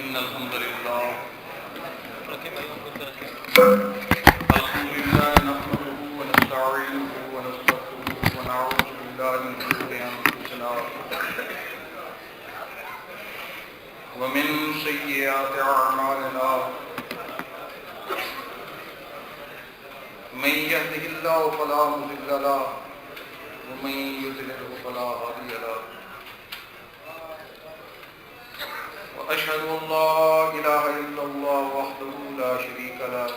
إن الحمد لله نحمده ونستعينه ونستغفره ونعوذ بالله من شرور أنفسنا ومن سيئات أعمالنا من يهده الله فلا مضل له ومن يضلل فلا هادي له وأشهد أن لا إله إلا الله وحده لا شريك له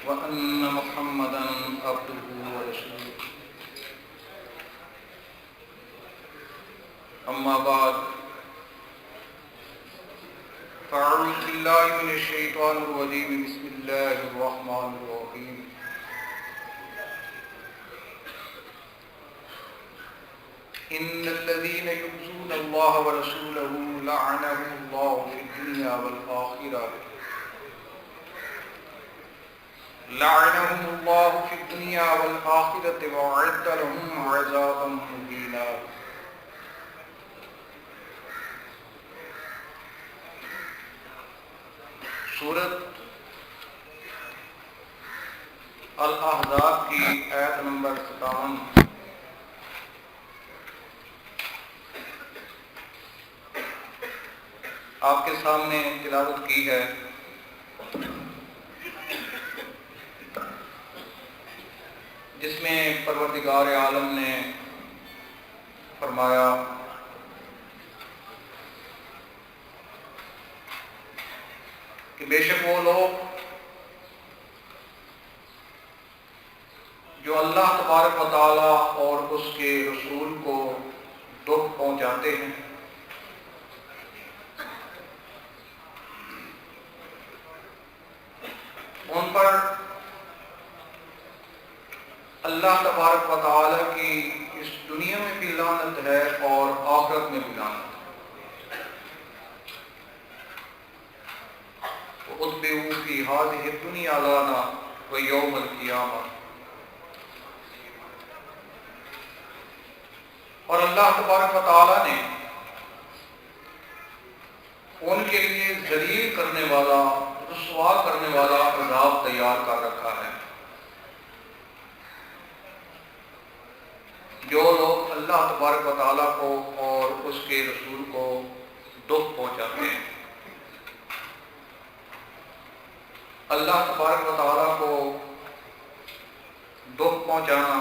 وأن محمدا عبده ورسوله أما بعد فأعوذ بالله من الشيطان الرجيم بسم الله الرحمن الرحيم إن الذين يؤذون الله ورسوله لعنهم الله في الدنيا والآخرة وأعد لهم عذابا مهينا. سورۃ الاحزاب کی آیت نمبر 57 آپ کے سامنے تلاوت کی ہے. جس میں پروردگار عالم نے فرمایا کہ بے شک وہ لوگ جو اللہ تبارک و تعالی اور اس کے رسول کو دکھ پہنچاتے ہیں ان پر اللہ تبارک و تعالی کی اس دنیا میں بھی لعنت ہے اور آخرت میں بھی لعنت ہے. وَأُتْبِعُوا فِي هَذِهِ الدُّنْيَا لَعْنَةً وَيَوْمَ الْقِيَامَةِ. اور اللہ تبارک و تعالی نے ان کے لیے ذلیل کرنے والا، رسوا کرنے والا عذاب تیار کر رکھا ہے. جو لوگ اللہ تبارک و تعالیٰ کو اور اس کے رسول کو دکھ پہنچاتے ہیں. اللہ تبارک و تعالیٰ کو دکھ پہنچانا،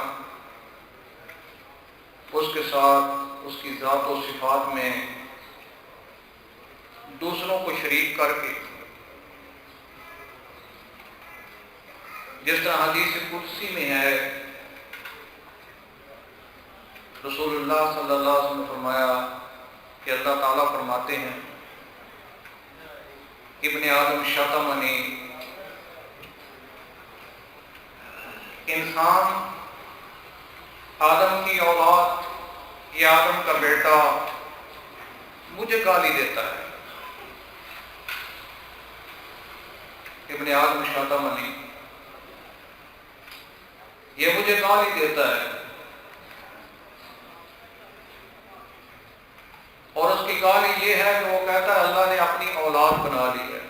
اس کے ساتھ اس کی ذات و صفات میں دوسروں کو شریک کر کے، جس طرح حدیث قدسی میں ہے، رسول اللہ صلی اللہ علیہ وسلم نے فرمایا کہ اللہ تعالیٰ فرماتے ہیں ابن آدم شتمنی، انسان آدم کی اولاد یا آدم کا بیٹا مجھے گالی دیتا ہے. ابن آدم شتمنی، یہ مجھے گالی دیتا ہے، اور اس کی گالی یہ ہے کہ وہ کہتا ہے اللہ نے اپنی اولاد بنا لی ہے.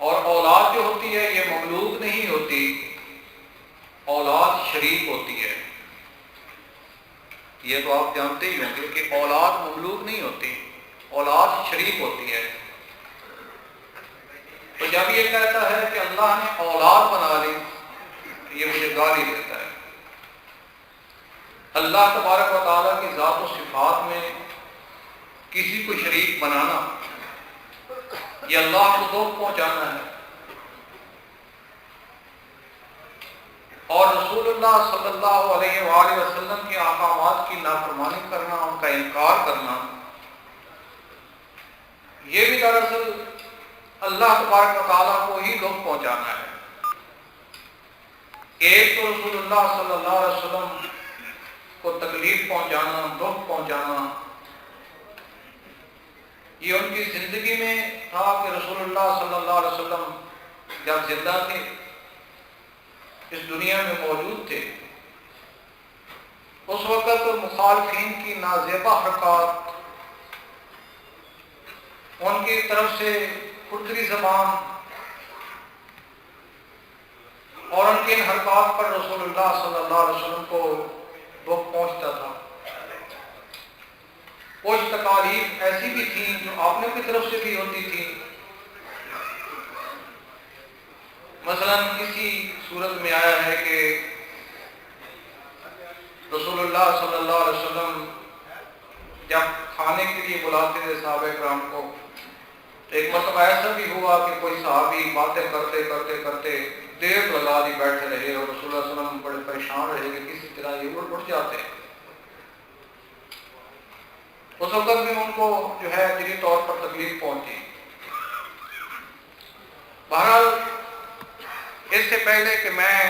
اور اولاد جو ہوتی ہے یہ مملوک نہیں ہوتی، اولاد شریک ہوتی ہے. یہ تو آپ جانتے ہی ہوں گے کہ اولاد مملوک نہیں ہوتی، اولاد شریک ہوتی ہے. تو جب یہ کہتا ہے کہ اللہ نے اولاد بنا لی، یہ مجھے گالی دیتا ہے. اللہ تبارک و تعالیٰ کی ذات و صفات میں کسی کو شریک بنانا، یہ اللہ کو دکھ پہنچانا ہے. اور رسول اللہ صلی اللہ علیہ وآلہ وسلم کے احکامات کی نافرمانی کرنا، ان کا انکار کرنا، یہ بھی دراصل اللہ تبارک و تعالیٰ کو ہی دکھ پہنچانا ہے. ایک تو رسول اللہ صلی اللہ علیہ وسلم کو تکلیف پہنچانا، دکھ پہنچانا، یہ ان کی زندگی میں تھا کہ رسول اللہ صلی اللہ علیہ وسلم جب زندہ تھے، اس دنیا میں موجود تھے، اس وقت مخالفین کی نازیبہ حرکات، ان کی طرف سے فطری زبان اور ان کی ان حرکات پر رسول اللہ صلی اللہ علیہ وسلم کو دکھ پہنچتا تھا۔ کچھ تکالیف ایسی بھی تھیں جو آپ نے کی طرف سے بھی ہوتی تھی، مثلا کسی صورت میں آیا ہے کہ رسول اللہ صلی اللہ علیہ وسلم جب کھانے کے لیے بلاتے تھے صحابہ کرام کو، تو ایک مرتبہ ایسا بھی ہوا کہ کوئی صحابی باتیں کرتے کرتے کرتے دیر لگا دی بیٹھے رہے، اور رسول اللہ صلی اللہ علیہ وسلم بڑے پریشان رہے کہ کسی طرح یہ اٹھ جاتے۔ اس وقت بھی ان کو جو ہے دلی طور پر تکلیف پہنچی۔ بہرحال اس سے پہلے کہ میں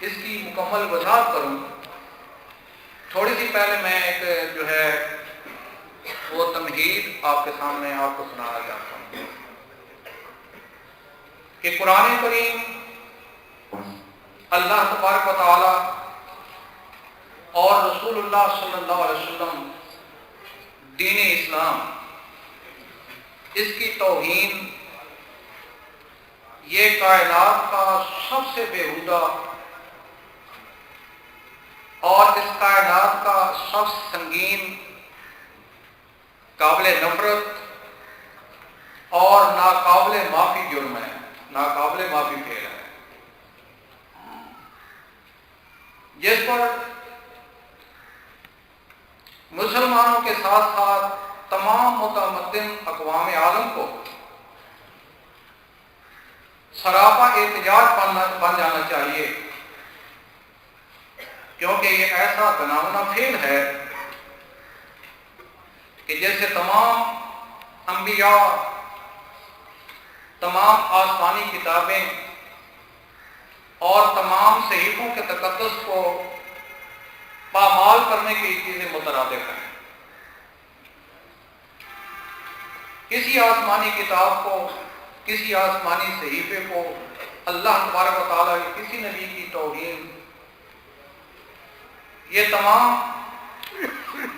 اس کی مکمل وضاحت کروں، تھوڑی سی پہلے میں ایک جو ہے وہ تمہید آپ کے سامنے آپ کو سنانا چاہتا ہوں کہ قرآن کریم اللہ تبارک و تعالی اور رسول اللہ صلی اللہ علیہ وسلم دین اسلام، اس کی توہین یہ کائنات کا سب سے بیہودہ اور اس کائنات کا سب سے سنگین، قابل نفرت اور ناقابل معافی جرم ہے، ناقابل معافی فعل ہے، جس پر مسلمانوں کے ساتھ ساتھ تمام متمدن اقوام عالم کو سراپا احتجاج بن جانا چاہیے، کیونکہ یہ ایسا گناہانہ فعل ہے کہ جیسے تمام انبیاء، تمام آسمانی کتابیں اور تمام صحیفوں کے تقدس کو پامال کرنے کی چیزیں مترادف ہیں۔ کسی آسمانی کتاب کو، کسی آسمانی صحیفے کو، اللہ تبارک و تعالیٰ کے کسی نبی کی توہین، یہ تمام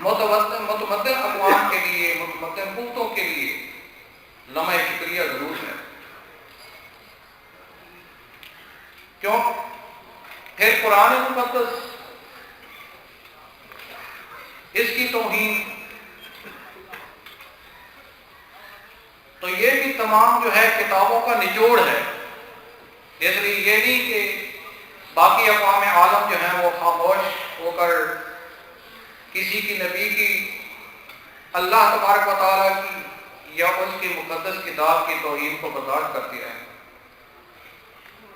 متمدن اقوام کے لیے، متمدن قوتوں کے لیے لمحہ فکریہ ضرور ہے۔ کیوں؟ پھر قرآن مقدس اس کی توہین، تو یہ بھی تمام جو ہے کتابوں کا نچوڑ ہے۔ اس لیے یہ نہیں کہ باقی اقوام عالم جو ہیں وہ خاموش ہو کر کسی کی نبی کی، اللہ تبارک و تعالیٰ کی یا اس کی مقدس کتاب کی توہین کو برداشت کرتی رہے،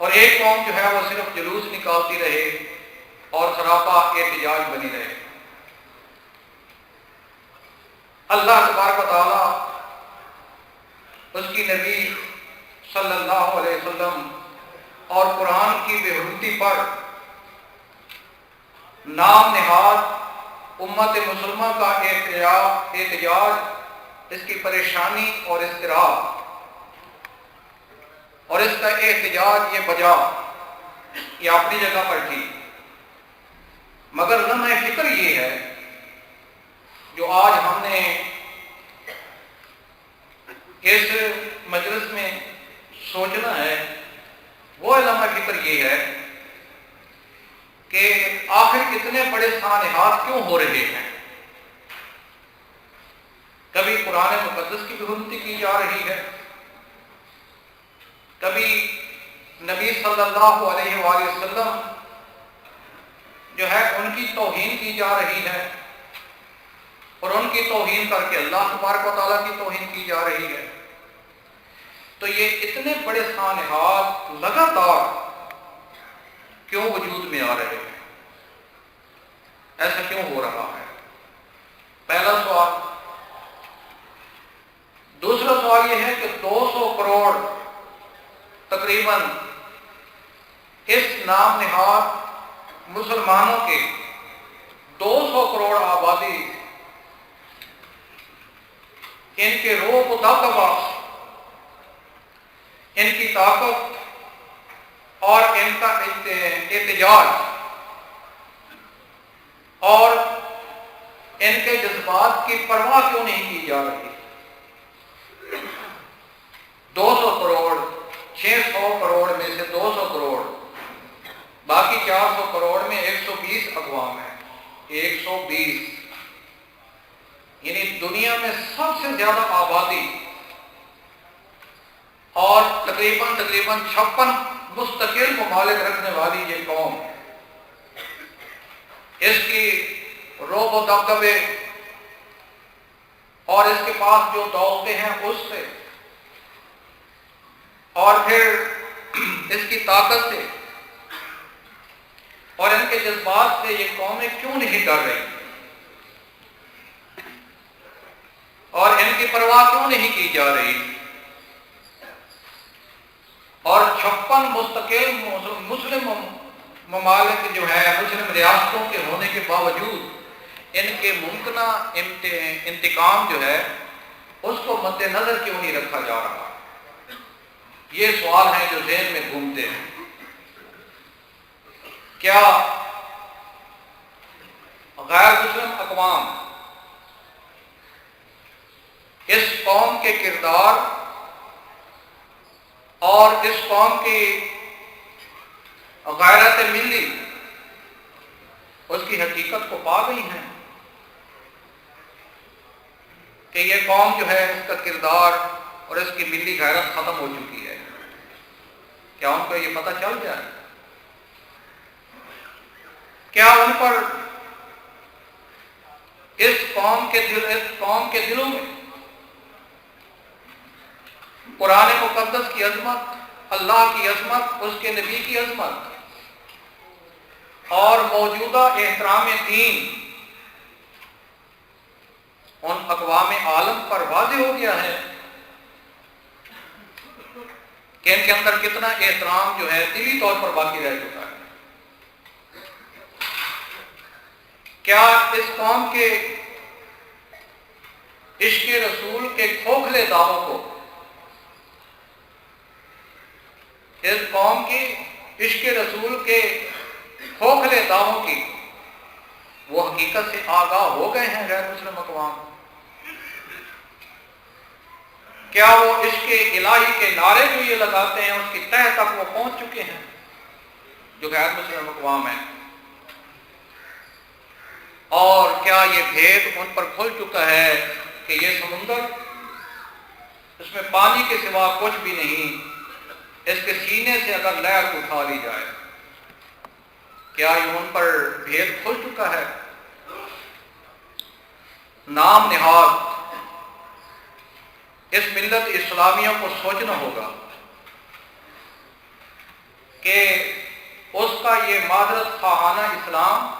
اور ایک قوم جو ہے وہ صرف جلوس نکالتی رہے اور سراپا احتجاج بنی رہے۔ اللہ تبارک و تعالیٰ اس کی نبی صلی اللہ علیہ وسلم اور قرآن کی بے حرمتی پر نام نہاد امت مسلمہ کا احتجاج، اس کی پریشانی اور اضطراب اور اس کا احتجاج، یہ بجا، یہ اپنی جگہ پر تھی، مگر لمحہ فکر یہ ہے جو آج ہم نے اس مجلس میں سوچنا ہے، وہ لمحہ فکر یہ ہے کہ آخر اتنے بڑے سانحات کیوں ہو رہے ہیں؟ کبھی قرآن مقدس کی بے حرمتی کی جا رہی ہے، کبھی نبی صلی اللہ علیہ وآلہ وسلم جو ہے ان کی توہین کی جا رہی ہے، اور ان کی توہین کر کے اللہ تبارک و تعالیٰ کی توہین کی جا رہی ہے۔ تو یہ اتنے بڑے سانحات لگاتار کیوں وجود میں آ رہے ہیں؟ ایسا کیوں ہو رہا ہے؟ پہلا سوال۔ دوسرا سوال یہ ہے کہ 200 کروڑ تقریباً اس نام نہاد مسلمانوں کے 200 کروڑ آبادی، ان کے روح و دبدبا، ان کی طاقت اور ان کا احتجاج اور ان کے جذبات کی پرواہ کیوں نہیں کی جا رہی؟ 200 کروڑ 600 کروڑ میں سے 200 کروڑ، باقی 400 کروڑ میں 120 اقوام ہیں، 120، یعنی دنیا میں سب سے زیادہ آبادی اور تقریباً 56 مستقل ممالک رکھنے والی یہ قوم، اس کی روب و دبدبے اور اس کے پاس جو دولتیں ہیں اس سے، اور پھر اس کی طاقت سے اور ان کے جذبات سے یہ قومیں کیوں نہیں ڈر رہی اور ان کی پرواہ کیوں نہیں کی جا رہی؟ اور 56 مستقل مسلم ممالک جو ہے، مسلم ریاستوں کے ہونے کے باوجود ان کے ممکنہ انتقام جو ہے اس کو مد نظر کیوں نہیں رکھا جا رہا؟ یہ سوال ہیں جو ذہن میں گھومتے ہیں۔ کیا غیر مسلم اقوام اس قوم کے کردار اور اس قوم کی غیرت ملی، اس کی حقیقت کو پا گئی ہیں کہ یہ قوم جو ہے اس کا کردار اور اس کی ملی غیرت ختم ہو چکی ہے؟ کیا ان کو یہ پتہ چل گیا ہے؟ کیا ان پر اس قوم کے دلوں میں قرآن مقدس کی عظمت، اللہ کی عظمت، اس کے نبی کی عظمت اور موجودہ احترام دین ان اقوام عالم پر واضح ہو گیا ہے کہ ان کے اندر کتنا احترام جو ہے دلی طور پر باقی رہ چکا ہے؟ کیا اس قوم کے عشق رسول کے کھوکھلے دعووں کو، اس قوم کی عشق رسول کے کھوکھلے دعووں کی وہ حقیقت سے آگاہ ہو گئے ہیں غیر مسلم اقوام؟ کیا وہ عشق الہی کے نعرے جو یہ لگاتے ہیں اس کی تہہ تک وہ پہنچ چکے ہیں جو غیر مسلم اقوام ہیں؟ اور کیا یہ بھید ان پر کھل چکا ہے کہ یہ سمندر، اس میں پانی کے سوا کچھ بھی نہیں، اس کے سینے سے اگر لہر اٹھا لی جائے، کیا یہ ان پر بھید کھل چکا ہے؟ نام نہاد اس ملت اسلامیہ کو سوچنا ہوگا کہ اس کا یہ معذرت خواہانہ اسلام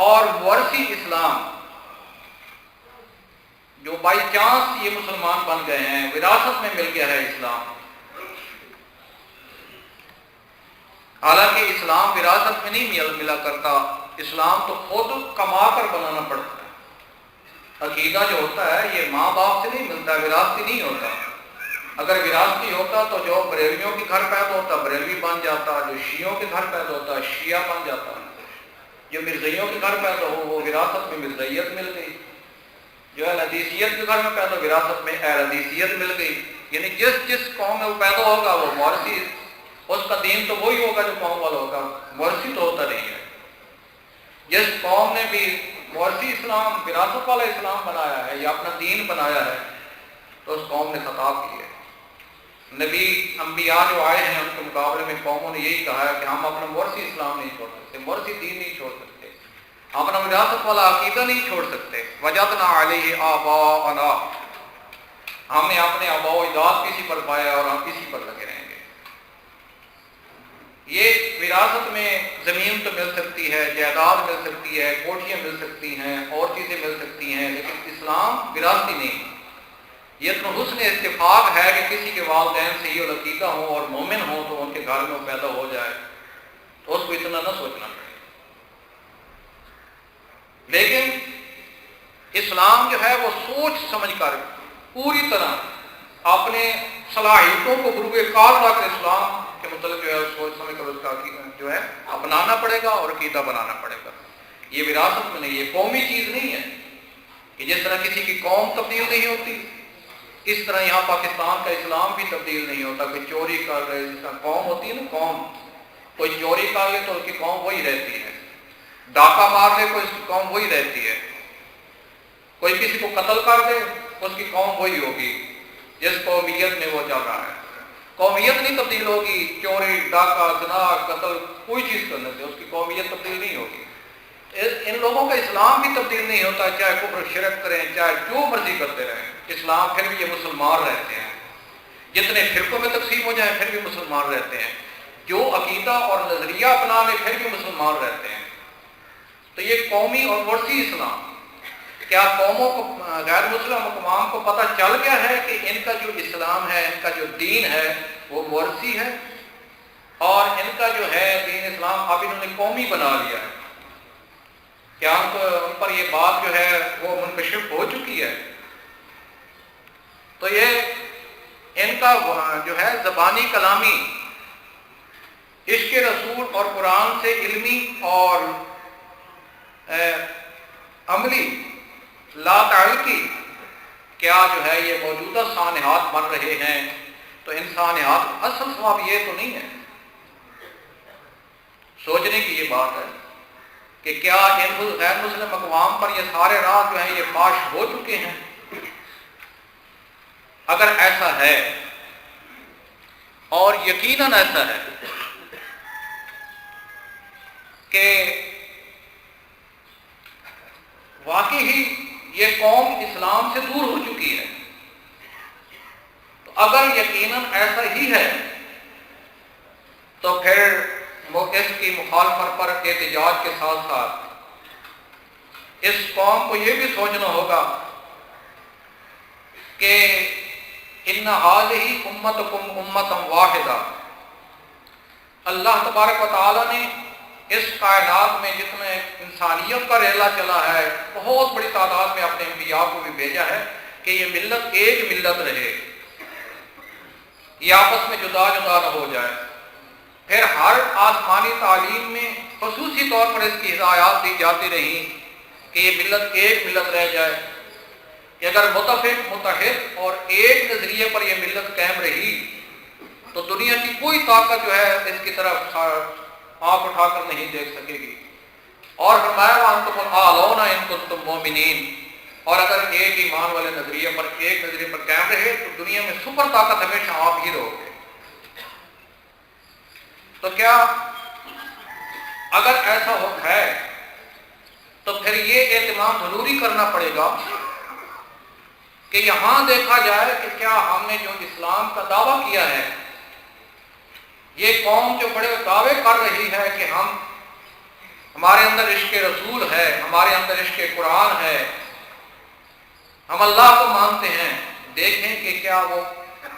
اور ورثی اسلام جو بائی چانس یہ مسلمان بن گئے ہیں، وراثت میں مل گیا ہے اسلام، حالانکہ اسلام وراثت میں نہیں ملا کرتا، اسلام تو خود کما کر بنانا پڑتا ہے۔ عقیدہ جو ہوتا ہے یہ ماں باپ سے نہیں ملتا، وراثتی نہیں ہوتا۔ اگر وراثتی ہوتا تو جو بریلویوں کے گھر پیدا ہوتا بریلوی بن جاتا، جو شیعوں کے گھر پیدا ہوتا شیعہ بن جاتا، جو مرزائیوں کے گھر پیدا ہو وہ وراثت میں مرزائیت مل گئی، جو اہل حدیثیت کے گھر میں پیدا وراثت میں اہل حدیثیت مل گئی۔ یعنی جس قوم میں وہ پیدا ہوگا وہ مورثی، اس کا دین تو وہی ہوگا جو قوم والا ہوگا، مورثی تو ہوتا نہیں ہے۔ جس قوم نے بھی مورثی اسلام، وراثت والا اسلام بنایا ہے یا اپنا دین بنایا ہے تو اس قوم نے خطا کی ہے۔ نبی انبیاء جو آئے ہیں ان کے مقابلے میں قوموں نے یہی کہا ہے کہ ہم اپنا مورثی اسلام نہیں چھوڑ سکتے، مورثی دین نہیں چھوڑ سکتے، ہم اپنا وراثت والا عقیدہ نہیں چھوڑ سکتے۔ وجدنا علیہ آباءنا، ہم نے اپنے آباء و اجداد کسی پر پایا اور ہم اسی پر لگے رہیں گے۔ یہ وراثت میں زمین تو مل سکتی ہے، جائیداد مل سکتی ہے، کوٹھیاں مل سکتی ہیں، اور چیزیں مل سکتی ہیں، لیکن اسلام وراثتی نہیں۔ یہ تو حسن اتفاق ہے کہ کسی کے والدین صحیح العقیدہ ہوں اور مومن ہوں تو ان کے گھر میں وہ پیدا ہو جائے، تو اس کو اتنا نہ سوچنا پڑے۔ لیکن اسلام جو ہے وہ سوچ سمجھ کر پوری طرح اپنے صلاحیتوں کو بروئے کار لا کر اسلام کے متعلق جو ہے سوچ سمجھ کر اس کا جو ہے اپنانا پڑے گا اور عقیدہ بنانا پڑے گا. یہ وراثت میں نہیں، یہ قومی چیز نہیں ہے کہ جس طرح کسی کی قوم تبدیل نہیں ہوتی اس طرح یہاں پاکستان کا اسلام بھی تبدیل نہیں ہوتا. کوئی چوری کر رہے، جس طرح قوم ہوتی ہے نا، قوم کوئی چوری کر لے تو اس کی قوم وہی رہتی ہے، ڈاکہ مار لے کوئی اس کی قوم وہی رہتی ہے، کوئی کسی کو قتل کر دے اس کی قوم وہی ہوگی جس قومیت میں وہ چل رہا ہے. قومیت نہیں تبدیل ہوگی، چوری ڈاکہ زنا قتل کوئی چیز کرنے سے اس کی قومیت تبدیل نہیں ہوگی. ان لوگوں کا اسلام بھی تبدیل نہیں ہوتا، چاہے کفر شرک کریں، چاہے جو مرضی کرتے رہیں، اسلام پھر بھی یہ مسلمان رہتے ہیں. جتنے فرقوں میں تقسیم ہو جائیں پھر بھی مسلمان رہتے ہیں، جو عقیدہ اور نظریہ اپنا لے پھر بھی مسلمان رہتے ہیں. تو یہ قومی اور ورثی اسلام، کیا قوموں کو، غیر مسلم اقوام کو پتہ چل گیا ہے کہ ان کا جو اسلام ہے، ان کا جو دین ہے وہ ورثی ہے، اور ان کا جو ہے دین اسلام اب انہوں نے قومی بنا لیا ہے؟ کیا ان پر یہ بات جو ہے وہ منکشف ہو چکی ہے؟ تو یہ ان کا جو ہے زبانی کلامی عشق رسول اور قرآن سے علمی اور عملی لا تعلقی کیا جو ہے یہ موجودہ سانحات بن رہے ہیں. تو ان سانحات اصل سواب یہ تو نہیں ہے. سوچنے کی یہ بات ہے کہ کیا ان غیر مسلم اقوام پر یہ سارے راز جو ہیں یہ فاش ہو چکے ہیں؟ اگر ایسا ہے، اور یقیناً ایسا ہے کہ واقعی ہی یہ قوم اسلام سے دور ہو چکی ہے، تو اگر یقیناً ایسا ہی ہے تو پھر اس کی مخالفت پر احتجاج کے ساتھ ساتھ اس قوم کو یہ بھی سوچنا ہوگا کہ ان ھذہ امتکم امۃ واحدہ، اللہ تبارک و تعالیٰ نے اس کائنات میں جتنے انسانیت کا ریلا چلا ہے بہت بڑی تعداد میں اپنے انبیاء کو بھی بھیجا ہے کہ یہ ملت ایک ملت رہے، یہ آپس میں جدا جدا نہ ہو جائے. پھر ہر آسمانی تعلیم میں خصوصی طور پر اس کی ہدایات دی جاتی رہی کہ یہ ملت ایک ملت رہ جائے، کہ اگر متفق متحد اور ایک نظریے پر یہ ملت قائم رہی تو دنیا کی کوئی طاقت جو ہے اس کی طرف آنکھ اٹھا کر نہیں دیکھ سکے گی. اور فرمایا وَأَنْتُمُ الْأَعْلَوْنَ إِن كُنتُم مُؤْمِنِينَ، اور اگر ایک ایمان والے نظریے پر، ایک نظریے پر قائم رہے تو دنیا میں سپر طاقت ہمیشہ آپ ہی رہو گے. تو کیا اگر ایسا ہے تو پھر یہ اہتمام ضروری کرنا پڑے گا کہ یہاں دیکھا جائے کہ کیا ہم نے جو اسلام کا دعویٰ کیا ہے، یہ قوم جو بڑے دعوے کر رہی ہے کہ ہمارے اندر عشق رسول ہے، ہمارے اندر عشق قرآن ہے، ہم اللہ کو مانتے ہیں، دیکھیں کہ کیا وہ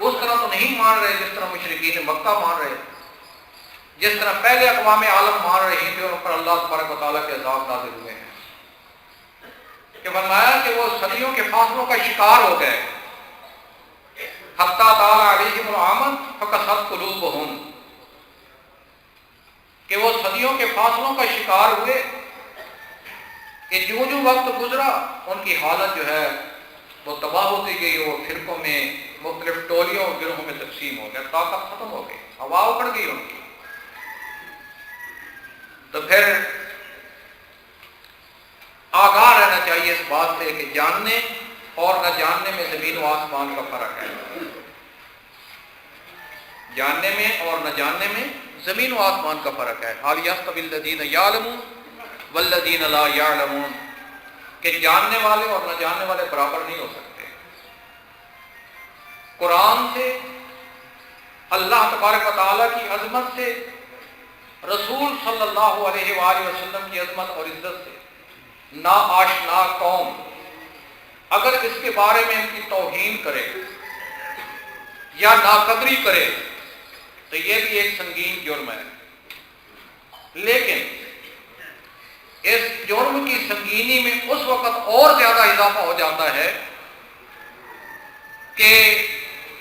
اس طرح تو نہیں مان رہے جس طرح مشرکین مکہ مان رہے، جس طرح پہلے اقوام عالم مان رہی تھے اور ان پر اللہ تبارک و تعالیٰ کے عذاب نازل ہوئے ہیں. کہ فرمایا کہ وہ صدیوں کے فاصلوں کا شکار ہو گئے، حتیٰ طال علیہم الامد فقست قلوبہم، کہ وہ صدیوں کے فاصلوں کا شکار ہوئے کہ جو جو وقت گزرا ان کی حالت جو ہے وہ تباہ ہوتی گئی، وہ فرقوں میں مختلف ٹولیوں اور گروہوں میں تقسیم ہو گیا، طاقت ختم ہو گئی، ہوا اکھڑ گئی ان کی. تو پھر آگاہ رہنا چاہیے اس بات سے کہ جاننے اور نہ جاننے میں زمین و آسمان کا فرق ہے. جاننے میں اور نہ جاننے میں زمین و آسمان کا فرق ہے. حال یستوی الذین یعلمون والذین لا یعلمون، کہ جاننے والے اور نہ جاننے والے برابر نہیں ہو سکتے. قرآن سے، اللہ تبارک و تعالیٰ کی عظمت سے، رسول صلی اللہ علیہ وآلہ وسلم کی عظمت اور عزت سے نا آشنا قوم اگر اس کے بارے میں ان کی توہین کرے یا ناقدری کرے تو یہ بھی ایک سنگین جرم ہے. لیکن اس جرم کی سنگینی میں اس وقت اور زیادہ اضافہ ہو جاتا ہے کہ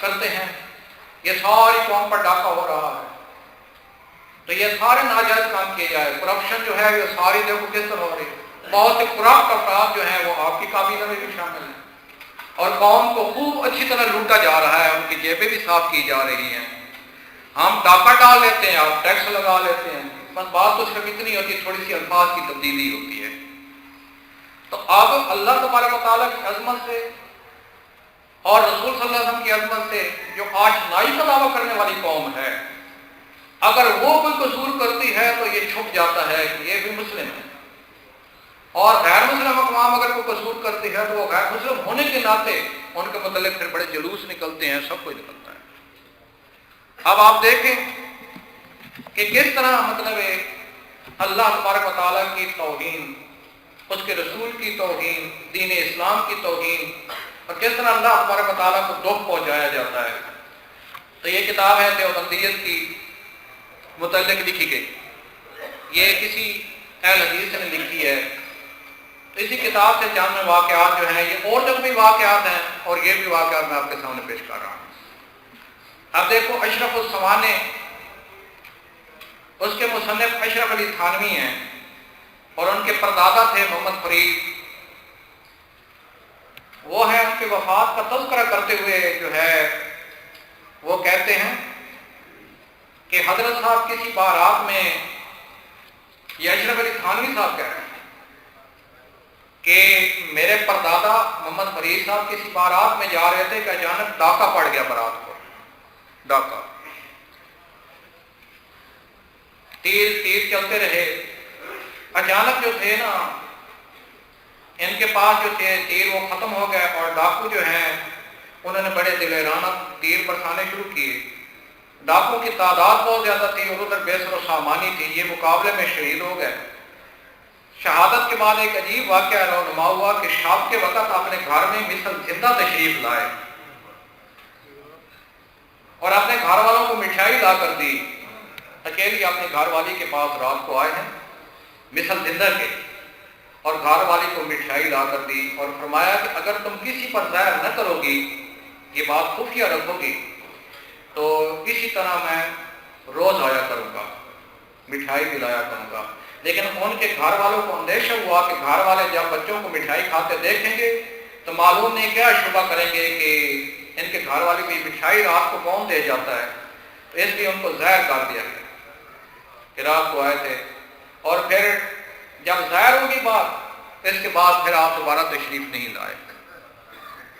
کرتے ہیں، یہ ساری قوم پر ڈاکہ ہو رہا ہے، تو یہ سارے ناجائز کام کیے جائے. کرپشن جو ہے یہ ساری دیکھو کس طرح ہو رہی ہے. بہت سے کرپٹ افراد جو ہیں وہ آپ کی کابینہ میں بھی شامل ہیں، اور قوم کو خوب اچھی طرح لوٹا جا رہا ہے، ان کی جیبیں بھی صاف کی جا رہی ہیں. ہم ڈاکہ ڈال لیتے ہیں، آپ ٹیکس لگا لیتے ہیں، بس بات تو صرف اتنی ہوتی ہے، تھوڑی سی الفاظ کی تبدیلی ہوتی ہے. تو اب اللہ تبارک و تعالیٰ کی عظمت سے اور رسول صلی اللہ علیہ وسلم کی عظمت سے جو آشنائی کا دعویٰ کرنے والی قوم ہے، اگر وہ کوئی قصور کرتی ہے تو یہ چھپ جاتا ہے کہ یہ بھی مسلم ہے. اور غیر مسلم اقوام اگر کوئی قصور کرتی ہے تو وہ غیر مسلم ہونے کے ناطے ان کے متعلق پھر بڑے جلوس نکلتے ہیں، سب کچھ نکلتا ہے. اب آپ دیکھیں کہ کس طرح مطلب ہے اللہ تبارک و تعالیٰ کی توہین، اس کے رسول کی توہین، دین اسلام کی توہین، اور کس طرح اللہ تبارک و تعالیٰ کو دکھ پہنچایا جاتا ہے. تو یہ کتاب ہے دیوبندیت کی متعلق لکھی گئی، یہ کسی اہل حدیث نے لکھی ہے. تو اسی کتاب سے چند واقعات جو ہیں، یہ اور جب بھی واقعات ہیں اور یہ بھی واقعات میں آپ کے سامنے پیش کر رہا ہوں. اب دیکھو اشرف السوانے، اس کے مصنف اشرف علی تھانوی ہیں، اور ان کے پردادا تھے محمد فرید. وہ ہیں ان کی وفات کا تذکرہ کرتے ہوئے جو ہے وہ کہتے ہیں کہ حضرت صاحب کسی بارات میں، یہ اشرف علی تھانوی صاحب کہہ رہے ہیں کہ میرے پردادا محمد فرید صاحب کسی بارات میں جا رہے تھے کہ اچانک ڈاکہ پڑ گیا بارات کو. ڈاکہ، تیر چلتے رہے. اچانک جو تھے نا، ان کے پاس جو تھے تیر وہ ختم ہو گئے، اور ڈاکو جو ہیں انہوں نے بڑے دلیرانہ تیر برسانے شروع کیے. ڈاکو کی تعداد بہت زیادہ تھی اور ادھر بیسر و سامانی تھی. یہ مقابلے میں شہید ہو گئے. شہادت کے بعد ایک عجیب واقعہ رونما ہوا کہ شام کے وقت اپنے گھر میں مثل زندہ تشریف لائے اور اپنے گھر والوں کو مٹھائی لا کر دی. اکیلی اپنے گھر والی کے پاس رات کو آئے ہیں مثل زندہ کے، اور گھر والی کو مٹھائی لا کر دی اور فرمایا کہ اگر تم کسی پر ظاہر نہ کرو گی، یہ بات خفیہ رکھو گی، تو اسی طرح میں روز آیا کروں گا، مٹھائی دلایا کروں گا. لیکن ان کے گھر والوں کو اندیشہ ہوا کہ گھر والے جب بچوں کو مٹھائی کھاتے دیکھیں گے تو معلوم نہیں کیا شبہ کریں گے کہ ان کے گھر والے کی مٹھائی رات کو کون دے جاتا ہے. تو اس لیے ان کو ظاہر کر دیا کہ رات کو آئے تھے. اور پھر جب ظاہر ہوگی بات، اس کے بعد پھر آپ دوبارہ تشریف نہیں لائے.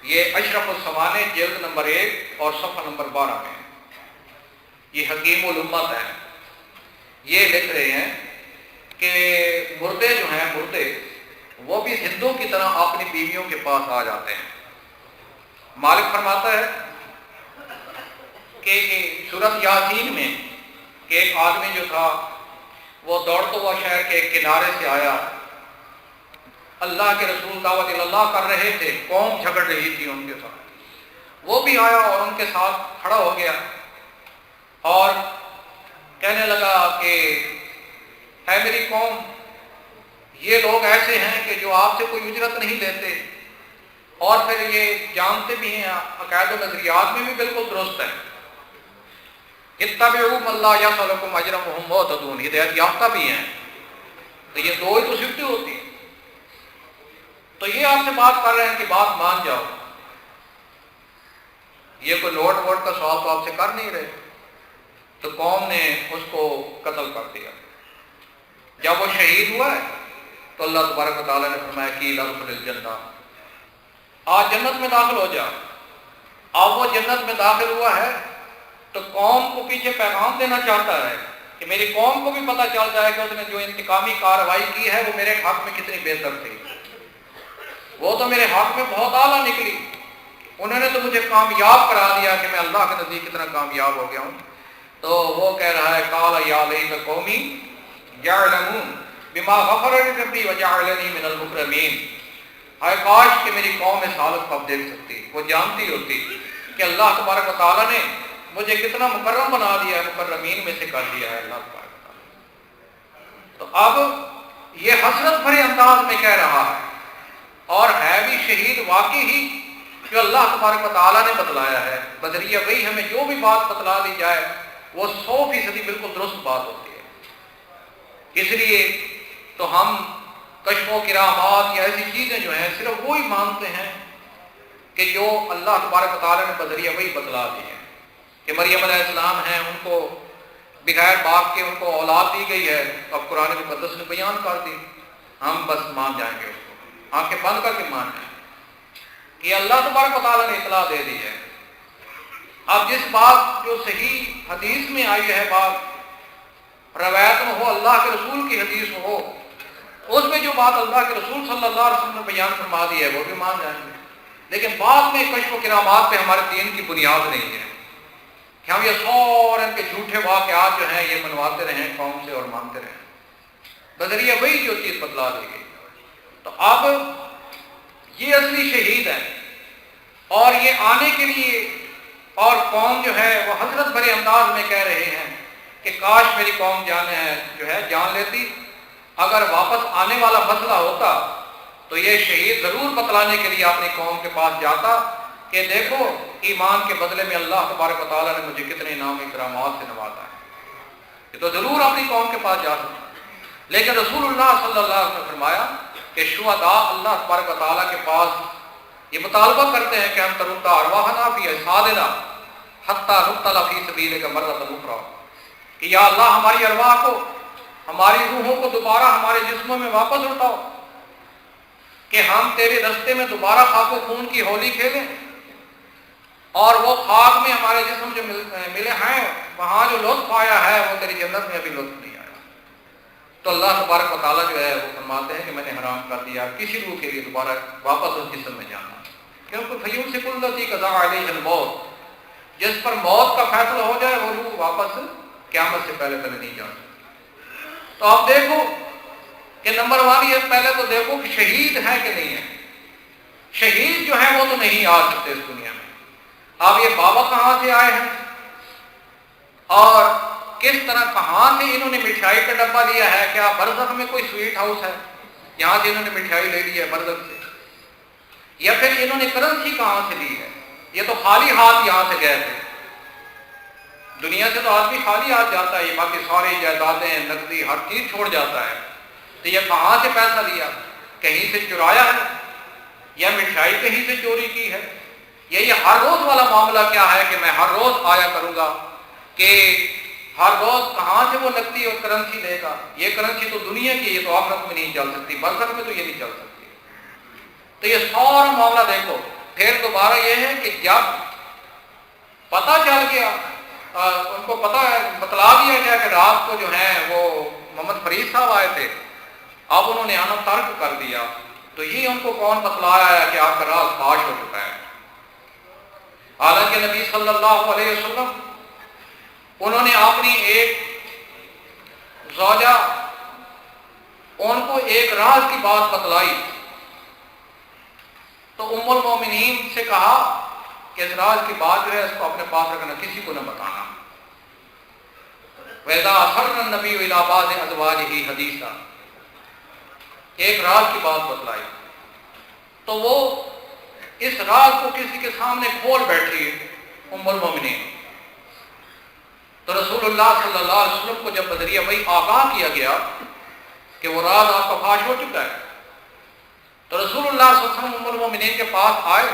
یہ اشرف السوانے جلد نمبر 1 اور صفحہ نمبر 12 میں، یہ حکیم الامت ہیں. یہ لکھ رہے ہیں کہ مردے جو ہیں، مردے وہ بھی ہندو کی طرح اپنی بیویوں کے پاس آ جاتے ہیں. مالک فرماتا ہے کہ سورۃ یاسین میں کہ ایک آدمی جو تھا وہ دوڑتا ہوا شہر کے ایک کنارے سے آیا. اللہ کے رسول دعوت اللہ کر رہے تھے، قوم جھگڑ رہی تھی ان کے ساتھ. وہ بھی آیا اور ان کے ساتھ کھڑا ہو گیا اور کہنے لگا کہ اے میری قوم، یہ لوگ ایسے ہیں کہ جو آپ سے کوئی اجرت نہیں لیتے، اور پھر یہ جانتے بھی ہیں، عقائد و نظریات میں بھی بالکل درست ہے. اتبعوا من لا یسألکم اجرا وهم مہتدون، ہدایت یافتہ بھی ہیں. تو یہ دو ہی تو صفتی ہوتی ہیں. تو یہ آپ سے بات کر رہے ہیں کہ بات مان جاؤ. یہ کوئی نوٹ ووٹ کا سوال تو آپ سے کر نہیں رہے. تو قوم نے اس کو قتل کر دیا. جب وہ شہید ہوا ہے تو اللہ تبارک و تعالیٰ نے فرمایا کہ ادخل الجنہ، آج جنت میں داخل ہو جا. اب وہ جنت میں داخل ہوا ہے تو قوم کو پیچھے پیغام دینا چاہتا ہے کہ میری قوم کو بھی پتہ چل جائے کہ اس نے جو انتقامی کارروائی کی ہے وہ میرے حق میں کتنی بہتر تھی. وہ تو میرے حق میں بہت اعلیٰ نکلی، انہوں نے تو مجھے کامیاب کرا دیا کہ میں اللہ کے نزدیک کتنا کامیاب ہو گیا ہوں. تو وہ کہہ رہا ہے قال یا لیت قومی یعلمون بما غفر لی ربی وجعلنی من المکرمین. ہائے کاش کہ میری قوم اس حالت کو اب دیکھ سکتی، وہ جانتی ہوتی کہ اللہ تبارک و تعالیٰ نے مجھے کتنا مکرم بنا دیا ہے، مکرمین میں سے کر دیا ہے اللہ تبارک و تعالیٰ. تو اب یہ حسرت بھرے انداز میں کہہ رہا ہے، اور ہے بھی شہید واقعی ہی جو اللہ تبارک و تعالیٰ نے بتلایا ہے، بذریعہ وہی ہمیں جو بھی بات بتلا دی جائے وہ 100% بالکل درست بات ہوتی ہے۔ اس لیے تو ہم کشف و کرامات یا ایسی چیزیں جو ہیں صرف وہی مانتے ہیں کہ جو اللہ تبارک و تعالیٰ نے بذریعہ وہی بتلا دی ہے، کہ مریم علیہ السلام ہیں، ان کو بغیر باپ کے ان کو اولاد دی گئی ہے، اب قرآن مقدس نے بیان کر دی، ہم بس مان جائیں گے، اس کو آنکھیں بند کر کے مان جائیں گے کہ اللہ تبارک و تعالیٰ نے اطلاع دے دی ہے۔ اب جس بات جو صحیح حدیث میں آئی ہے، بات روایت میں ہو، اللہ کے رسول کی حدیث میں ہو، اس میں جو بات اللہ کے رسول صلی اللہ علیہ وسلم نے بیان فرما دی ہے وہ بھی مان جائیں گے، لیکن بعد میں کشف و کرامات پہ ہمارے دین کی بنیاد نہیں ہے کہ ہم یہ سارے ان کے جھوٹے واقعات جو ہیں یہ منواتے رہیں قوم سے اور مانتے رہیں، بذریعہ وہی جو چیز بتلا دی گئی۔ تو اب یہ اصلی شہید ہے، اور یہ آنے کے لیے، اور قوم جو ہے وہ حسرت بھرے انداز میں کہہ رہے ہیں کہ کاش میری قوم جان لیتی، اگر واپس آنے والا مسئلہ ہوتا تو یہ شہید ضرور بتلانے کے لیے اپنی قوم کے پاس جاتا کہ دیکھو ایمان کے بدلے میں اللہ تبارک و تعالیٰ نے مجھے کتنے انعام اکرامات سے نوازا ہے، یہ تو ضرور اپنی قوم کے پاس جا سکتا۔ لیکن رسول اللہ صلی اللہ علیہ وسلم نے فرمایا کہ شہداء اللہ تبارک و تعالیٰ کے پاس یہ مطالبہ کرتے ہیں کہ ہم ترد ارواحنا فی اجسادنا حتی نقتل فی سبیلک مرۃ اخری، کہ یا اللہ ہماری ارواح کو، ہماری روحوں کو دوبارہ ہمارے جسموں میں واپس اٹھاؤ کہ ہم تیرے رستے میں دوبارہ خاک و خون کی ہولی کھیلیں، اور وہ خاک میں ہمارے جسم جو ملے ہیں وہاں جو لطف آیا ہے وہ تیری جنت میں ابھی لطف نہیں آیا۔ تو اللہ تبارک و تعالیٰ جو ہے وہ فرماتے ہیں کہ میں نے حرام کر دیا کسی روح کے لیے دوبارہ واپس اس جسم میں جانا، کیونکہ فیمسک الذی قضی علیہ الموت، جس پر موت کا فیصلہ ہو جائے وہ روح واپس قیامت سے پہلے نہیں جا سکتی۔ تو آپ دیکھو کہ نمبر 1 یہ پہلے تو دیکھو کہ شہید ہے کہ نہیں ہے، شہید جو ہے وہ تو نہیں آ سکتے اس دنیا میں۔ اب یہ بابا کہاں سے آئے ہیں اور کس طرح کہاں سے انہوں نے مٹھائی کا ڈبہ لیا ہے؟ کیا برزخ میں کوئی سویٹ ہاؤس ہے یہاں سے انہوں نے مٹھائی لے لی ہے برزخ سے، یا پھر انہوں نے کرنسی کہاں سے لی ہے؟ یہ تو خالی ہاتھ یہاں سے گئے تھے، دنیا سے تو آدمی خالی ہاتھ جاتا ہے، یہ باقی ساری جائیدادیں نقدی ہر چیز چھوڑ جاتا ہے، تو یہ کہاں سے پیسہ لیا؟ کہیں سے چرایا ہے یا مٹھائی کہیں سے چوری کی ہے؟ یہ ہر روز والا معاملہ کیا ہے کہ میں ہر روز آیا کروں گا، کہ ہر روز کہاں سے وہ نقدی اور کرنسی لے گا؟ یہ کرنسی تو دنیا کی، یہ تو آخرت میں نہیں چل سکتی، برزخ میں تو یہ نہیں چل سکتی۔ تو یہ سارا معاملہ دیکھو، پھر دوبارہ یہ ہے کہ جب پتہ چل گیا، ان کو پتہ بتلا دیا گیا کہ رات کو جو ہے وہ محمد فرید صاحب آئے تھے، اب انہوں نے آنا ترک کر دیا، تو یہ ان کو کون بتلایا ہے کہ آپ کا راز فاش ہو چکا ہے؟ حالانکہ نبی صلی اللہ علیہ وسلم انہوں نے اپنی ایک زوجہ ان کو ایک راز کی بات بتلائی، تو ام المومنین سے کہا کہ اس راز کی بات جو ہے اس کو اپنے پاس رکھنا، کسی کو نہ بتانا۔ وَإِذَا أَسَرَّ النَّبِيُّ إِلَىٰ بَعْضِ أَزْوَاجِهِ حَدِيثًا، ایک راز کی بات بتلائی، تو وہ اس راز کو کسی کے سامنے کھول بیٹھی ام المومنین، تو رسول اللہ صلی اللہ علیہ وسلم کو جب بذریعہ وہی آگاہ کیا گیا کہ وہ راز آپ کا فاش ہو چکا ہے، تو رسول اللہ صلی اللہ علیہ وسلم ام المومنین کے پاس آئے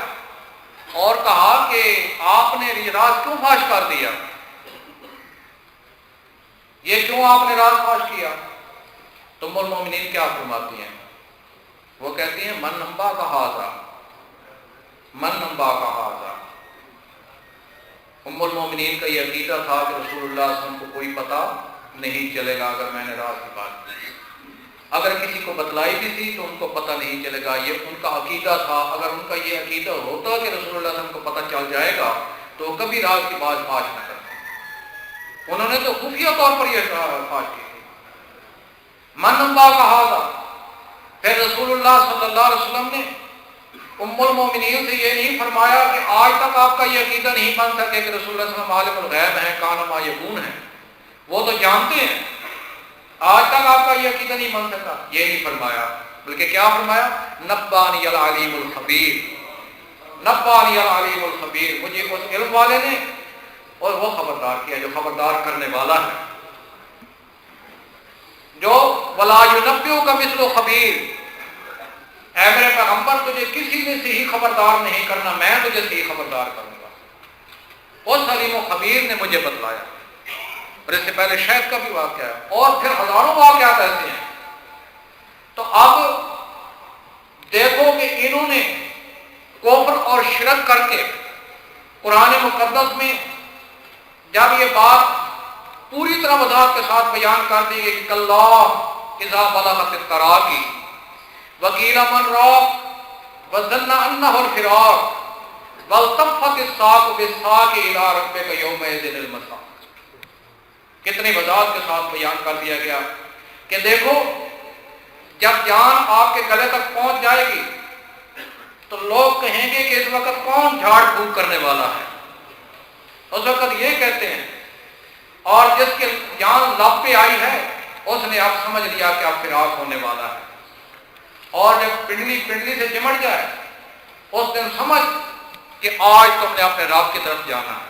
اور کہا کہ آپ نے یہ راز کیوں فاش کر دیا، یہ کیوں آپ نے راز فاش کیا؟ تو ام المومنین کیا فرماتی ہیں؟ وہ کہتی ہیں من نبا کا حاضہ، من نبا کا حاضہ۔ ام المومنین کا یہ عقیدہ تھا کہ رسول اللہ صلی اللہ علیہ وسلم کو کوئی پتہ نہیں چلے گا اگر میں نے راز کی بات کی، اگر کسی کو بتلائی بھی تھی تو ان کو پتہ نہیں چلے گا، یہ ان کا عقیدہ تھا۔ اگر ان کا یہ عقیدہ ہوتا کہ رسول اللہ صلی اللہ علیہ وسلم کو پتہ چل جائے گا تو وہ کبھی راز کی بات فاش نہ کرتے، انہوں نے تو خفیہ طور پر یہ فاش کی تھی۔ من نبا کا حاضہ، پھر رسول اللہ صلی اللہ علیہ وسلم نے ام المومنین سے یہ نہیں فرمایا کہ آج تک آپ کا یہ عقیدہ نہیں بن سکے کہ رسول اللہ صلی اللہ علیہ وسلم عالم الغیب ہیں، کان ما یکون ہیں، وہ تو جانتے ہیں، آج تک آپ کا یہ عقیدہ نہیں بن سکا، یہ نہیں فرمایا، بلکہ کیا فرمایا؟ نبانی العلیم الخبیر، نبانی العلیم الخبیر، مجھے اس علم والے نے اور وہ خبردار کیا جو خبردار کرنے والا ہے، جو ولا ینبئک مثل خبیر، اے میرے پیغمبر تجھے کسی نے صحیح خبردار نہیں کرنا، میں تجھے صحیح خبردار کروں گا۔ اس علیم و خبیر نے مجھے بتلایا، اور اس سے پہلے شہد کا بھی واقعہ ہے، اور پھر ہزاروں واقعات ایسے ہیں۔ تو اب دیکھو کہ انہوں نے کفر اور شرک کر کے قرآن مقدس میں جب یہ بات پوری طرح وضاحت کے ساتھ بیان کر دی گئی کہ کلا اذا بلغت التراقی وقیل من راق وظن انہ الفراق والتفت الساق بالساق الى ربک یومئذ المساق، کتنی وضاحت کے ساتھ بیان کر دیا گیا کہ دیکھو جب جان آپ کے گلے تک پہنچ جائے گی تو لوگ کہیں گے کہ اس وقت کون جھاڑ پھونک کرنے والا ہے، اس وقت یہ کہتے ہیں، اور جس کے جان لب پہ آئی ہے اس نے اب سمجھ لیا کہ اب فراق ہونے والا ہے، اور جب پنڈلی سے چمٹ جائے اس دن سمجھ کہ آج تم نے اپنے رب کی طرف جانا ہے۔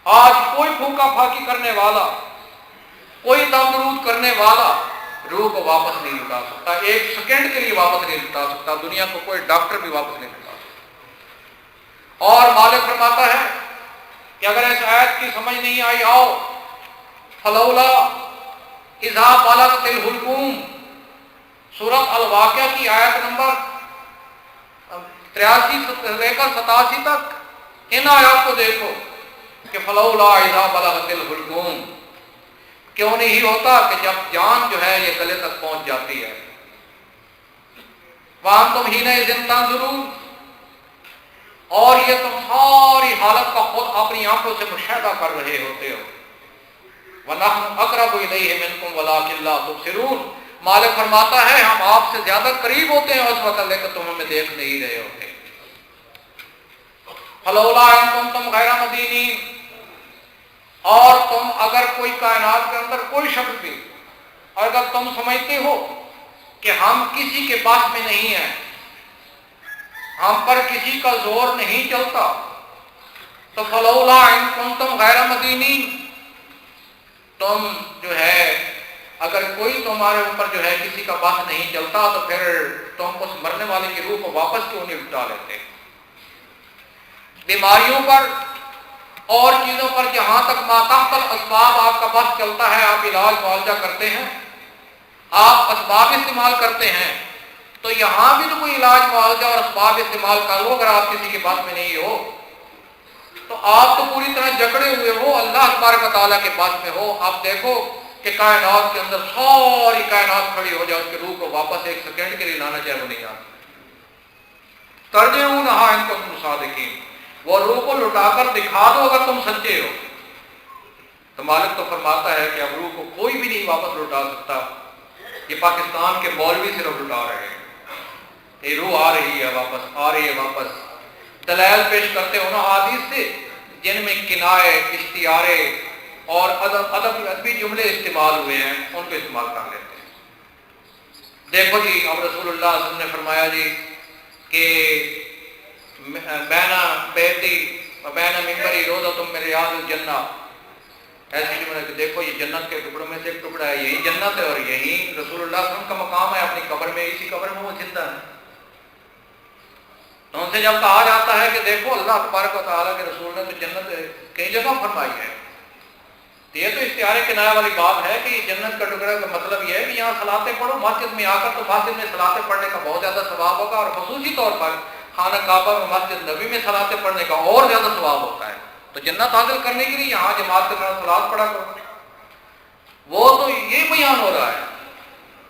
آج کوئی پھونکا پھاکی کرنے والا، کوئی دم درود کرنے والا روح کو واپس نہیں لوٹا سکتا، ایک سیکنڈ کے لیے واپس نہیں لوٹا سکتا، دنیا کو کوئی ڈاکٹر بھی واپس نہیں لوٹا سکتا۔ اور مالک فرماتا ہے کہ اگر اس آیت کی سمجھ نہیں آئی، آؤ فلولا اذا بلغت الحلقوم، سورۃ الواقعہ کی آیت نمبر 83 سے لے کر 87 تک ان آیات کو دیکھو کہ فلولا اذا بلغت الحلقوم، کیوں نہیں ہوتا کہ جب جان جو ہے یہ گلے تک پہنچ جاتی ہے، وانتم حینئذ تنظرون، اور یہ تم ساری حالت کا خود اپنی آنکھوں سے مشاہدہ کر رہے ہوتے ہو، وَنَحْنُ أَقْرَبُ إِلَيْهِ مِنْكُمْ وَلَٰكِنْ لَا تُبْصِرُونَ، مالک فرماتا ہے ہم آپ سے زیادہ قریب ہوتے ہیں اس وقت لیکن تم ہمیں دیکھ نہیں رہے ہوتے۔ فَلَوْلَا إِن كُنتُمْ غَيْرَ مَدِينِينَ، اور تم اگر کوئی کائنات کے اندر کوئی شخص بھی اگر تم سمجھتے ہو کہ ہم کسی کے بس میں نہیں ہیں، ہم پر کسی کا زور نہیں چلتا، تو فلولا ان کنتم غیر مدینین، تم جو ہے اگر کوئی تمہارے اوپر جو ہے کسی کا بس نہیں چلتا تو پھر تم اس مرنے والے کی روح کو واپس کیوں نہیں اٹھا لیتے؟ بیماریوں پر اور چیزوں پر جہاں تک ماتحت الاسباب آپ کا بس چلتا ہے، آپ علاج معالجہ کرتے ہیں، آپ اسباب استعمال کرتے ہیں، تو یہاں بھی تو کوئی علاج معالجہ اور اسباب استعمال کر لو۔ اگر آپ کسی کے بس میں نہیں ہو تو آپ تو پوری طرح جکڑے ہوئے ہو، اللہ تبارک و تعالیٰ کے بس میں ہو۔ آپ دیکھو کہ کائنات کے اندر ساری کائنات کھڑی ہو جائے، اس کے روح کو واپس ایک سیکنڈ کے لیے لانا چاہے وہ نہیں آتا۔ ترجعونہا ان کنتم صادقین، وہ روح کو لٹا کر دکھا دو اگر تم سچے ہو۔ تو مالک تو فرماتا ہے کہ اب روح کو کوئی بھی نہیں واپس لٹا سکتا، یہ پاکستان کے مولوی صرف لٹا رہے ہیں، یہ روح آ رہی ہے واپس، آ رہی ہے واپس۔ دلائل پیش کرتے ہو نا حدیث سے جن میں کنائے، اشتعارے اور ادبی جملے استعمال ہوئے ہیں، ان کو استعمال کر لیتے ہیں۔ دیکھو جی اب رسول اللہ صلی اللہ علیہ وسلم نے فرمایا جی کہ بینا بیتی و بینا منبری روضۃ من ریاض الجنہ، ایسی جملے کہ دیکھو یہ جنت کے ٹکڑوں میں سے ایک ٹکڑا ہے، یہی جنت ہے، اور یہی رسول اللہ صلی اللہ علیہ وسلم کا مقام ہے اپنی قبر میں، اسی قبر میں وہ زندہ ہے۔ تو ان سے جب کہا جاتا ہے کہ دیکھو اللہ تبارک و تعالیٰ کے رسول نے تو جنت کئی جگہ فرمائی ہے، تو یہ تو استعارے کنایہ والی بات ہے کہ یہ جنت کا ٹکڑا کا مطلب یہ ہے کہ یہاں صلاتیں پڑھو مسجد میں آ کر، تو مسجد میں صلاتیں پڑھنے کا بہت زیادہ ثواب ہوگا، اور خصوصی طور پر خانہ کعبہ میں مسجد نبی میں صلاتیں پڑھنے کا اور زیادہ ثواب ہوتا ہے۔ تو جنت حاصل کرنے کے لیے یہاں جماعت کے ساتھ صلات پڑھا کرو۔ وہ تو یہ بیان ہو رہا ہے،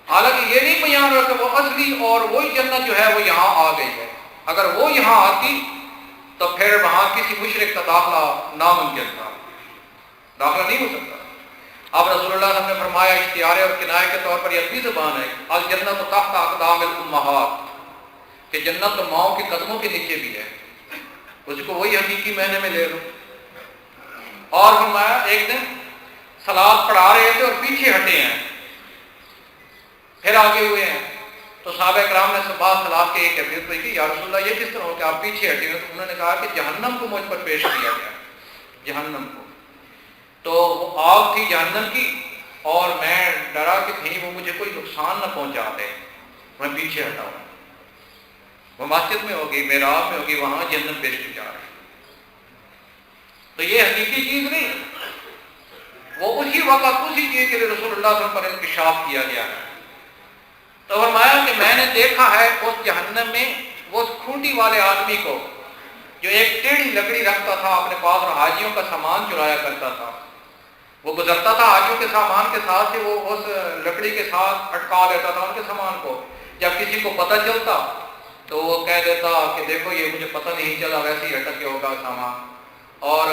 حالانکہ یہ نہیں بیان ہو رہا کہ وہ اصلی اور وہی جنت جو ہے وہ یہاں آ گئی ہے۔ اگر وہ یہاں آتی تو پھر وہاں کسی مشرک کا داخلہ ناممکن تھا، داخلہ نہیں ہو سکتا۔ اب رسول اللہ صلی اللہ علیہ وسلم نے فرمایا اشتعارے اور کنایے کے طور پر یہ بھی زبان ہے، الجنت تحت اقدام الامہات، کہ جنت تو ماؤں کے قدموں کے نیچے بھی ہے، اس کو وہی حقیقی معنی میں لے لو۔ اور فرمایا ایک دن صلات پڑھا رہے تھے اور پیچھے ہٹے ہیں، پھر آگے ہوئے ہیں، تو صحابہ کرام نے سبا خلاف کے یہ کیفیت ہوئی کہ یا رسول اللہ یہ کس طرح ہو کہ آپ پیچھے ہٹے ہوئے؟ تو انہوں نے کہا کہ جہنم کو مجھ پر پیش کیا گیا، جہنم کو، تو وہ آگ تھی جہنم کی، اور میں ڈرا کہ کہیں وہ مجھے کوئی نقصان نہ پہنچا دے، میں پیچھے ہٹا ہوں۔ وہ مسجد میں ہوگی، محراب میں ہوگی، وہاں جہنم پیش کی جا رہی ہے۔ تو یہ حقیقی چیز نہیں، وہ اسی وقت اسی چیز کے لیے رسول اللہ صلی اللہ علیہ وسلم پر انکشاف کیا گیا ہے۔ تو فرمایا کہ میں نے دیکھا ہے اس جہنم میں وہ کھونٹی والے آدمی کو جو ایک ٹیڑھی لکڑی رکھتا تھا اپنے پاس اور حاجیوں کا سامان چرایا کرتا تھا، وہ گزرتا تھا حاجیوں کے سامان کے ساتھ سے، وہ اس لکڑی کے ساتھ اٹکا دیتا تھا ان کے سامان کو، جب کسی کو پتہ چلتا تو وہ کہہ دیتا کہ دیکھو یہ مجھے پتہ نہیں چلا، ویسے ہی اٹک کے ہوگا سامان، اور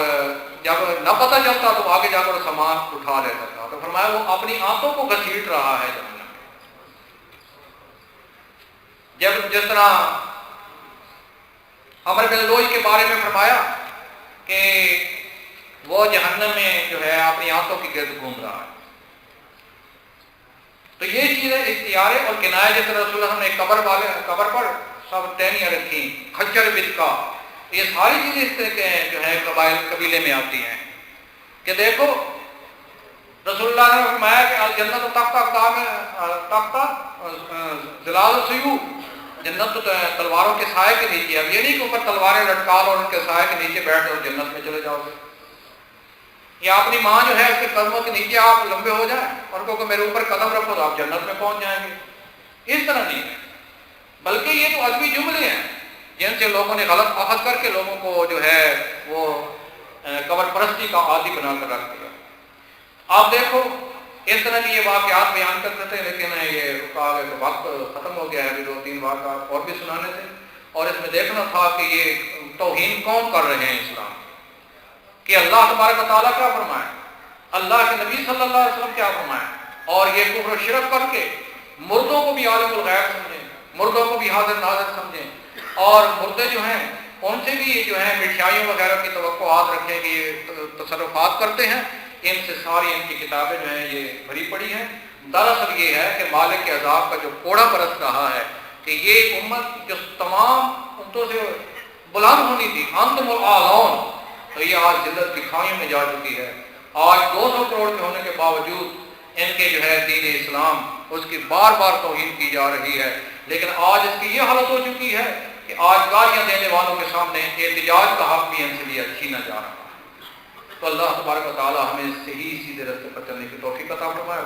جب نہ پتہ چلتا تو آگے جا کر سامان اٹھا لیتا تھا۔ تو فرمایا وہ اپنی آنتوں کو گھسیٹ رہا ہے جہنم میں۔ جب جس طرح عمر بن لوئی کے بارے میں فرمایا کہ وہ جہنم میں جو ہے اپنی آنتوں کی گرد گھوم رہا ہے، تو یہ چیزیں اختیار اور کنایہ، جس طرح رسول اللہ نے قبر پر سب ٹہنیاں رکھی، کھچر بچکا، یہ ساری چیزیں اس طرح کے جو ہے قبیلے میں آتی ہیں کہ دیکھو رسول اللہ نے فرمایا کہ الجنت تحت ظلال السیوف، جنت تو تلواروں کے سائے کے نیچے۔ اب یہ نہیں کہ اوپر تلواریں لٹکا لو اور ان کے سائے کے نیچے بیٹھ اور جنت میں چلے جاؤ گے، یا اپنی ماں جو ہے اس کے قدموں کے نیچے آپ لمبے ہو جائیں اور کو کہ میرے اوپر قدم رکھو تو آپ جنت میں پہنچ جائیں گے، اس طرح نہیں ہے، بلکہ یہ تو عدمی جملے ہیں جن سے لوگوں نے غلط اخذ کر کے لوگوں کو جو ہے وہ قبر پرستی کا عادی بنا کر رکھ دیا۔ آپ دیکھو اس طرح کی یہ واقعات بیان کرتے تھے، لیکن یہ وقت ختم ہو گیا ہے، ابھی 2-3 واقعات اور بھی سنانے تھے، اور اس میں دیکھنا تھا کہ یہ توہین کون کر رہے ہیں اسلام کہ اللہ تبارک و تعالیٰ کیا فرمائے، اللہ کے نبی صلی اللہ علیہ وسلم کیا فرمائے، اور یہ کفر و شرک کر کے مردوں کو بھی عالم الغیب سمجھیں، مردوں کو بھی حاضر ناظر سمجھیں، اور مردے جو ہیں ان سے بھی جو ہے مٹھائیوں وغیرہ کی توقعات رکھیں کہ یہ تصرفات کرتے ہیں، ان سے ساری ان کی کتابیں جو ہیں یہ بھری پڑی ہیں۔ دراصل یہ ہے کہ مالک کے عذاب کا جو کوڑا برس رہا ہے کہ یہ امت جو تمام امتوں سے بلند ہونی تھی، انتم الاعلون، تو یہ آج ذلت کی کھائیوں میں جا چکی ہے۔ آج 200 کروڑ کے ہونے کے باوجود ان کے جو ہے دین اسلام اس کی بار بار توہین کی جا رہی ہے، لیکن آج اس کی یہ حالت ہو چکی ہے کہ آج گالیاں دینے والوں کے سامنے احتجاج کا حق بھی ان سے لیا چھینا جا رہا ہے۔ تو اللہ تبارک و تعالی ہمیں صحیح سیدھے راستے پر چلنے کی توفیق عطا فرمائے۔